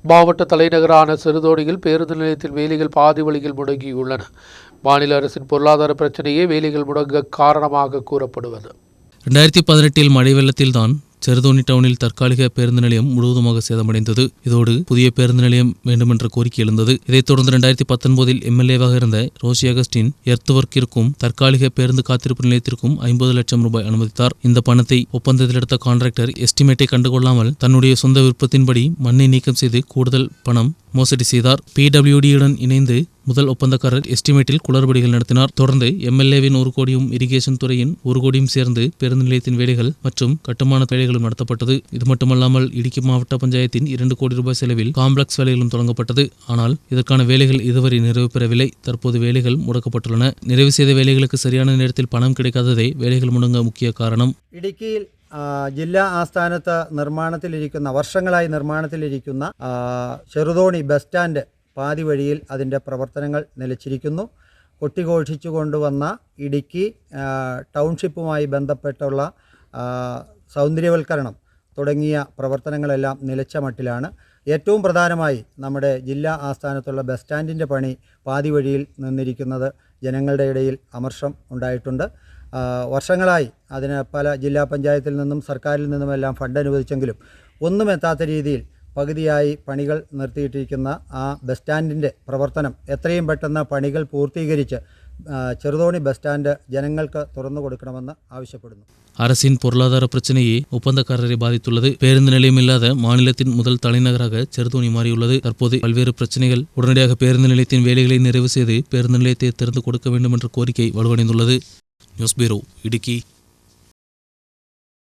மாவட்ட தலைநகரான சிறுதோணியில் பேருந்து நிலையத்தில் வேலைகள் பாதி வழியில் முடங்கியுள்ளன. மாநில அரசின் பொருளாதார பிரச்சினையே வேலைகள் முடங்க காரணமாக கூறப்படுவது. 2018 மழை வெள்ளத்தில்தான் சிறுதோணி டவுனில் தற்காலிக பேருந்து நிலையம் முழுவதுமாக சேதமடைந்தது. இதோடு புதிய பேருந்து நிலையம் வேண்டுமென்ற கோரிக்கை எழுந்தது. இதைத் தொடர்ந்து 2019 எம்எல்ஏவாக இருந்த ரோசி அகஸ்டின் எர்த்வொர்க்கிற்கும் தற்காலிக பேருந்து காத்திருப்பு நிலையத்திற்கும் 50 லட்சம் ரூபாய் அனுமதித்தார். இந்த பணத்தை ஒப்பந்தத்தில் எடுத்த கான்ட்ராக்டர் எஸ்டிமேட்டை கண்டுகொள்ளாமல் தன்னுடைய சொந்த விருப்பத்தின்படி மண்ணை நீக்கம் செய்து கூடுதல் பணம் மோசடி செய்தார். PWDயுடன் இணைந்து முதல் ஒப்பந்தக்காரர் எஸ்டிமேட்டில் குளறுபடிகள் நடத்தினார். தொடர்ந்து எம்எல்ஏவின் 1 கோடியும் இரிகேஷன் துறையின் 1 கோடியும் சேர்ந்து பேருந்து நிலையத்தின் வேலைகள் மற்றும் கட்டுமான வேலைகளும் நடத்தப்பட்டது. இது மட்டுமல்லாமல் இடுக்கி மாவட்ட பஞ்சாயத்தின் 2 கோடி ரூபாய் செலவில் காம்ப்ளெக்ஸ் வேலைகளும் தொடங்கப்பட்டது. ஆனால் இதற்கான வேலைகள் இதுவரை நிறைவு பெறவில்லை. தற்போது வேலைகள் முடக்கப்பட்டுள்ளன. நிறைவு செய்த வேலைகளுக்கு சரியான நேரத்தில் பணம் கிடைக்காததே வேலைகள் മുടങ്ങ മുഖ്യ കാരണം. ഇടുക്കിയിൽ ജില്ലാ ആസ്ഥാനത്ത് വർഷങ്ങളായി നിർമ്മാണത്തിലിരിക്കുന്ന ചെറുതോണി ബസ് സ്റ്റാൻഡ് പാതി വഴിയിൽ അതിൻ്റെ പ്രവർത്തനങ്ങൾ നിലച്ചിരിക്കുന്നു. കൊട്ടിഘോഷിച്ചു കൊണ്ടുവന്ന ഇടുക്കി ടൗൺഷിപ്പുമായി ബന്ധപ്പെട്ടുള്ള സൗന്ദര്യവൽക്കരണം തുടങ്ങിയ പ്രവർത്തനങ്ങളെല്ലാം നിലച്ച മട്ടിലാണ്. ഏറ്റവും പ്രധാനമായി നമ്മുടെ ജില്ലാ ആസ്ഥാനത്തുള്ള ബസ് സ്റ്റാൻഡിൻ്റെ പണി പാതി വഴിയിൽ നിന്നിരിക്കുന്നത് ജനങ്ങളുടെ ഇടയിൽ അമർഷം ഉണ്ടായിട്ടുണ്ട്. വർഷങ്ങളായി അതിന് പല ജില്ലാ പഞ്ചായത്തിൽ നിന്നും സർക്കാരിൽ നിന്നുമെല്ലാം ഫണ്ട് അനുവദിച്ചെങ്കിലും ഒന്നും എത്താത്ത രീതിയിൽ പകുതിയായി പണികൾ നിർത്തിയിട്ടിരിക്കുന്ന ആ ബസ് സ്റ്റാൻഡിൻ്റെ പ്രവർത്തനം എത്രയും പെട്ടെന്ന് പണികൾ പൂർത്തീകരിച്ച് ചെറുതോണി ബஸ் ஸ்டாண்ட் ஜனங்களுக்கு திறந்து கொடுக்கணும்னு ஆവശ്யப்படுന്നു. அரசின் பொருளாதார பிரச்சனையே ஒப்பந்தக்காரரை பாதித்துள்ளது. பேருந்து நிலையம் இல்லாத மாநிலத்தின் முதல் தலைநகராக செருதோணி மாறியுள்ளது. தற்போது பல்வேறு பிரச்சனைகள். உடனடியாக பேருந்து நிலையத்தின் வேலைகளை நிறைவு செய்து பேருந்து நிலையத்தை திறந்து கொடுக்க வேண்டும் என்ற கோரிக்கை வலுவடைந்துள்ளது. நியூஸ் பியூரோ, இடுக்கி.